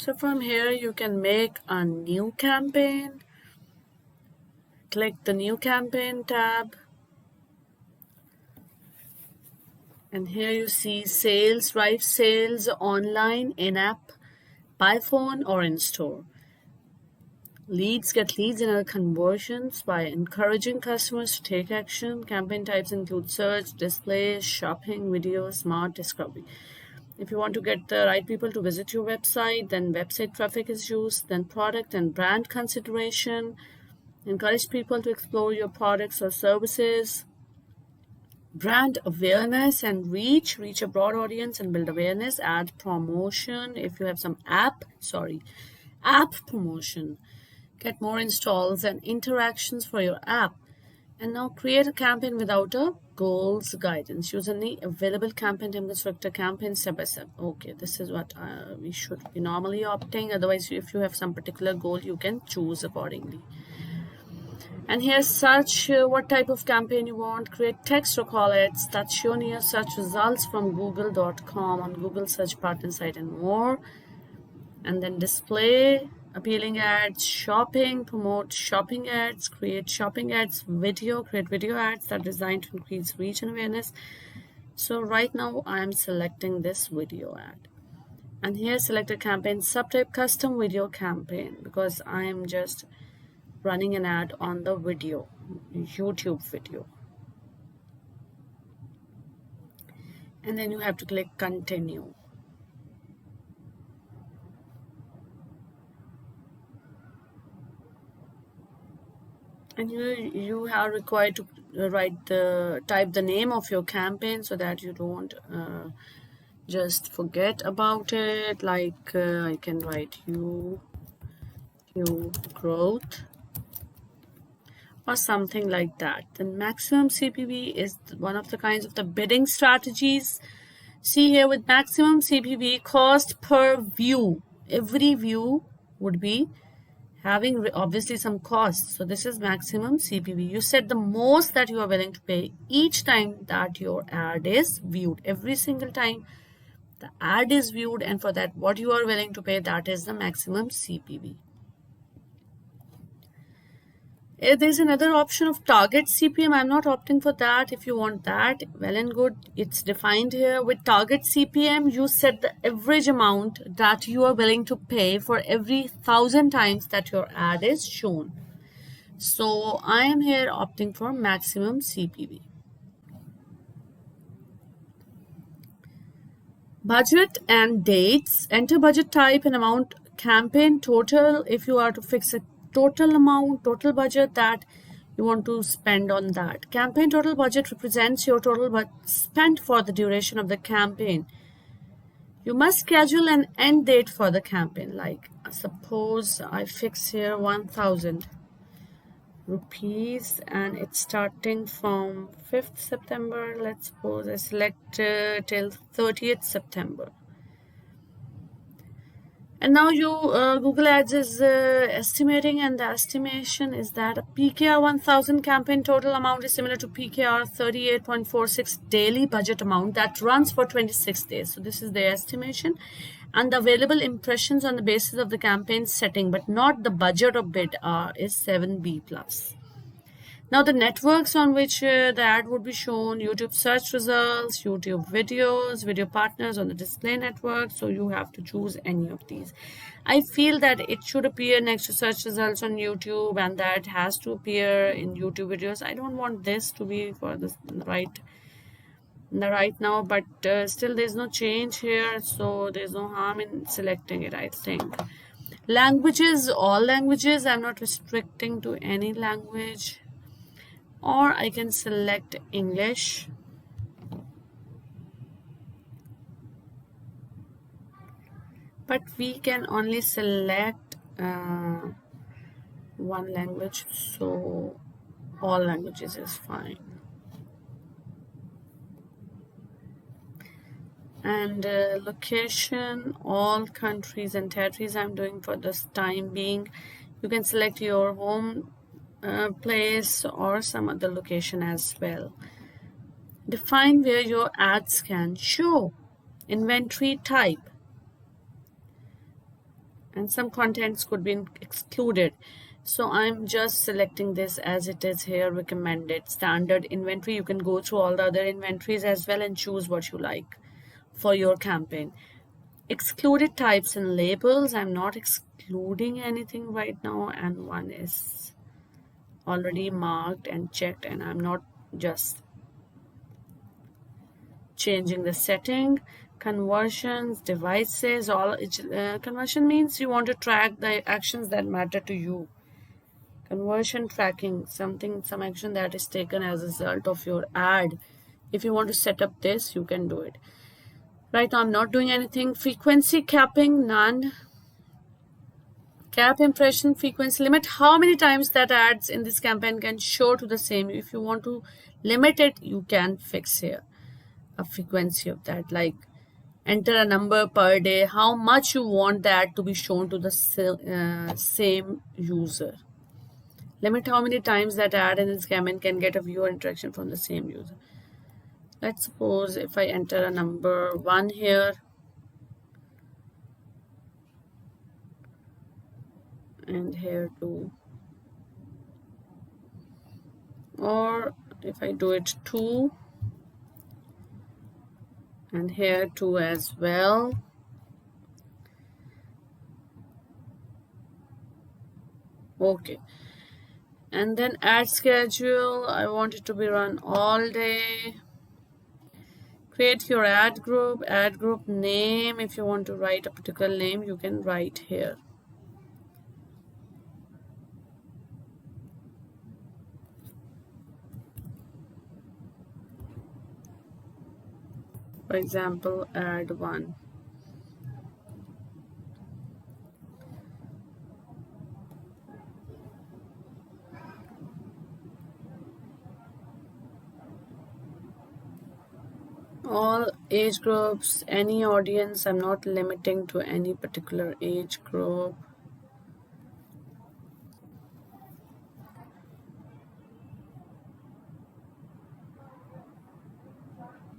So from here you can make a new campaign. Click the new campaign tab, and here you see sales, drive sales online, in-app, by phone or in store. Leads, get leads and other conversions by encouraging customers to take action. Campaign types include search, display, shopping, video, smart, discovery. If you want to get the right people to visit your website, then website traffic is used, then product and brand consideration. Encourage people to explore your products or services. Brand awareness and reach a broad audience and build awareness. Add promotion. If you have some app promotion, get more installs and interactions for your app. And now create a campaign without a goals guidance. Use any available campaign templates for a campaign step by step. Okay, this is what we should be normally opting. Otherwise, if you have some particular goal, you can choose accordingly. And here search what type of campaign you want. Create text or call ads that show near search results from google.com on Google search partner site and more. And then display appealing ads, shopping, promote shopping ads, create shopping ads, create video ads that are designed to increase reach and awareness. So right now I am selecting this video ad. And here select a campaign subtype, custom video campaign, because I am just running an ad on the video, YouTube video. And then you have to click continue. And you are required to type the name of your campaign so that you don't just forget about it. Like I can write you growth or something like that. Then maximum CPV is one of the kinds of the bidding strategies. See here, with maximum CPV, cost per view, every view would be having obviously some cost. So this is maximum CPV. You set the most that you are willing to pay each time that your ad is viewed. Every single time the ad is viewed, and for that what you are willing to pay, that is the maximum CPV. There's another option of target CPM. I'm not opting for that. If you want that, well and good. It's defined here. With target CPM, you set the average amount that you are willing to pay for every 1,000 times that your ad is shown. So I am here opting for maximum CPV. Budget and dates. Enter budget type and amount, campaign total. If you are to fix a total amount, total budget that you want to spend on that. Campaign total budget represents your total budget spent for the duration of the campaign. You must schedule an end date for the campaign. Like suppose I fix here 1,000 rupees and it's starting from 5th September. Let's suppose I select till 30th September. And now Google Ads is estimating, and the estimation is that a PKR 1000 campaign total amount is similar to PKR 38.46 daily budget amount that runs for 26 days. So this is the estimation, and the available impressions on the basis of the campaign setting, but not the budget or bid, is 7B plus. Now the networks on which the ad would be shown: YouTube search results, YouTube videos, video partners on the display network. So you have to choose any of these. I feel that it should appear next to search results on YouTube, and that has to appear in YouTube videos. I don't want this to be for the right now, but still there's no change here, so there's no harm in selecting it, I think. Languages, all languages. I'm not restricting to any language. Or I can select English. But we can only select one language, so all languages is fine. And location, all countries and territories I'm doing for this time being. You can select your home place or some other location as well. Define where your ads can show. Inventory type. and some contents could be excluded. So I'm just selecting this as it is here, recommended standard inventory. You can go through all the other inventories as well and choose what you like for your campaign. Excluded types and labels, I'm not excluding anything right now, and one is already marked and checked, and I'm not just changing the setting. Conversions, devices, all conversion means you want to track the actions that matter to you. Conversion tracking, some action that is taken as a result of your ad. If you want to set up this, you can do it. Right now I'm not doing anything. Frequency capping, none. Cap impression frequency limit, how many times that ads in this campaign can show to the same. If you want to limit it, you can fix here a frequency of that, like enter a number per day, how much you want that to be shown to the same user. Limit how many times that ad in this campaign can get a viewer interaction from the same user. Let's suppose if I enter a number 1 here, and here 2, or if I do it 2, and here 2 as well. Okay, and then ad schedule, I want it to be run all day. Create your ad group name. If you want to write a particular name, you can write here. For example, ad 1. All age groups, any audience, I'm not limiting to any particular age group.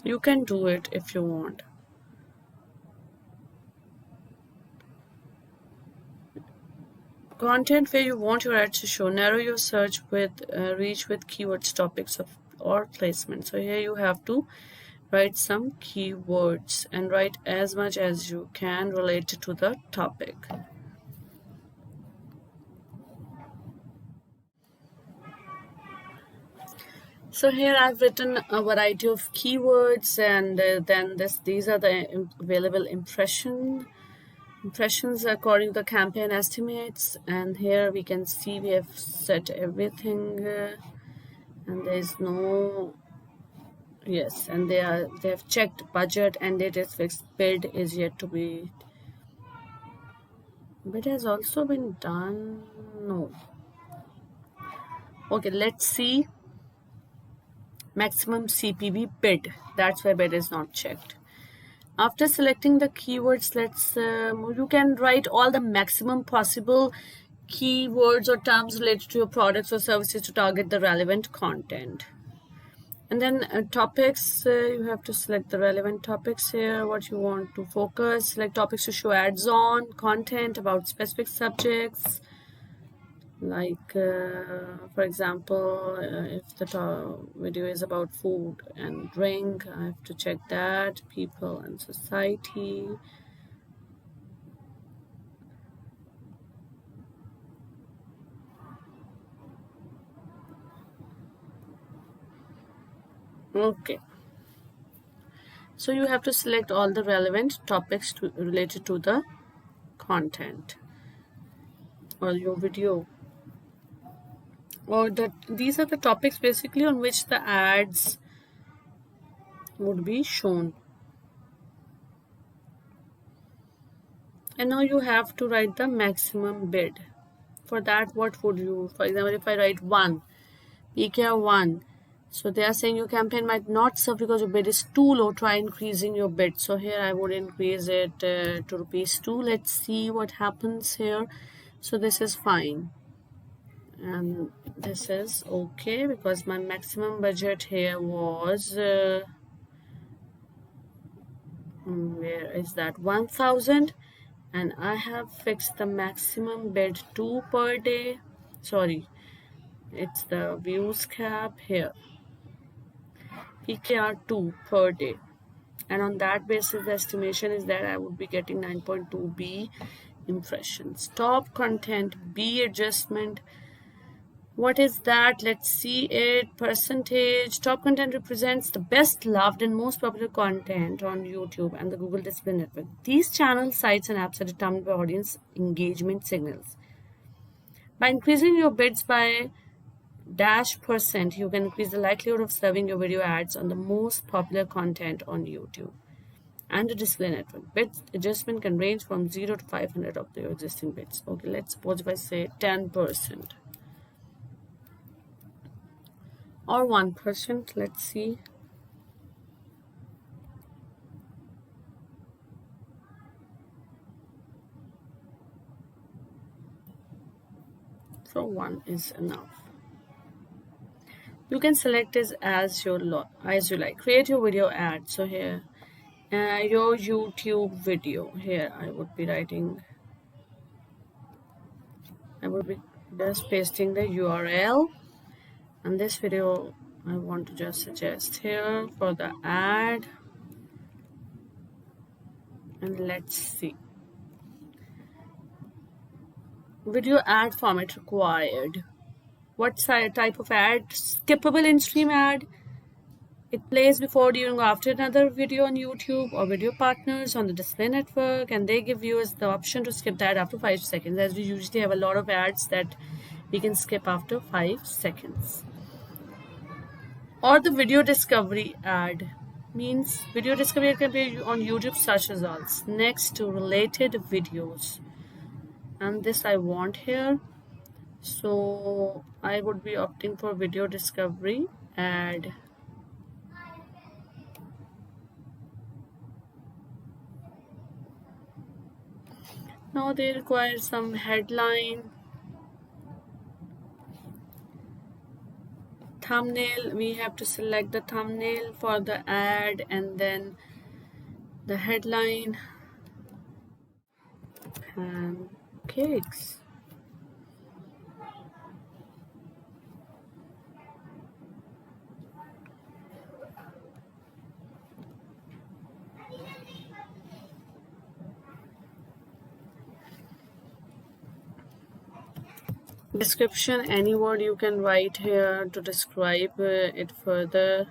You can do it if you want. Content where you want your ads to show. Narrow your search with reach with keywords, topics or placement. So here you have to write some keywords and write as much as you can related to the topic. So here I've written a variety of keywords, and then these are the available impressions according to the campaign estimates. And here we can see we have set everything, and there's no, yes, and they have checked budget and it is fixed. Bid is yet to be. Bid has also been done. No. Okay, let's see. Maximum CPV bid. That's why bid is not checked. After selecting the keywords, you can write all the maximum possible keywords or terms related to your products or services to target the relevant content. And then topics, you have to select the relevant topics here, what you want to focus. Select topics to show ads on, content about specific subjects. Like, for example, if the video is about food and drink, I have to check that. People and society. Okay. So you have to select all the relevant topics related to the content or your video. Or these are the topics basically on which the ads would be shown. And now you have to write the maximum bid. For that, what would you, for example, if I write 1, PKR 1, so they are saying your campaign might not serve because your bid is too low, try increasing your bid. So here I would increase it to ₹2. Let's see what happens here. So this is fine. And this is okay because my maximum budget here was where is that, 1,000, and I have fixed the maximum bid 2 per day. Sorry, it's the views cap here, PKR 2 per day, and on that basis the estimation is that I would be getting 9.2 B impressions. Top content B adjustment, what is that? Let's see it. Percentage. Top content represents the best loved and most popular content on YouTube and the Google Display Network. These channels, sites, and apps are determined by audience engagement signals. By increasing your bids by -%, you can increase the likelihood of serving your video ads on the most popular content on YouTube and the display network. Bid adjustment can range from 0 to 500 of your existing bids. Okay, let's suppose if I say 10%. Or 1%, let's see. So 1 is enough. You can select it as you like. Create your video ad. So here, your YouTube video. Here I would be just pasting the URL, and this video I want to just suggest here for the ad. And let's see. Video ad format required. What type of ad? Skippable in-stream ad. It plays before, during, or after another video on YouTube or video partners on the display network, and they give viewers the option to skip that after 5 seconds, as we usually have a lot of ads that we can skip after 5 seconds. Or the video discovery ad means video discovery can be on YouTube search results next to related videos, and this I want here, so I would be opting for video discovery ad. Now they require some headline, thumbnail. We have to select the thumbnail for the ad and then the headline. Pancakes. Description, any word you can write here to describe it further.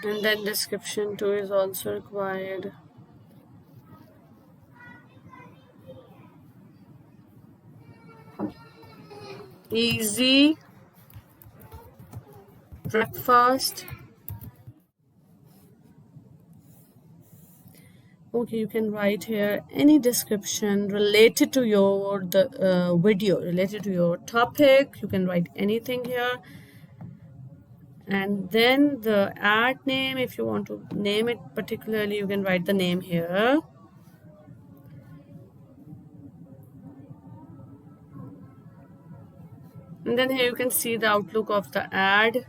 And then description too is also required. Easy breakfast. Okay, you can write here any description related to your video, related to your topic. You can write anything here. And then the ad name, if you want to name it particularly, you can write the name here. And then here you can see the outlook of the ad.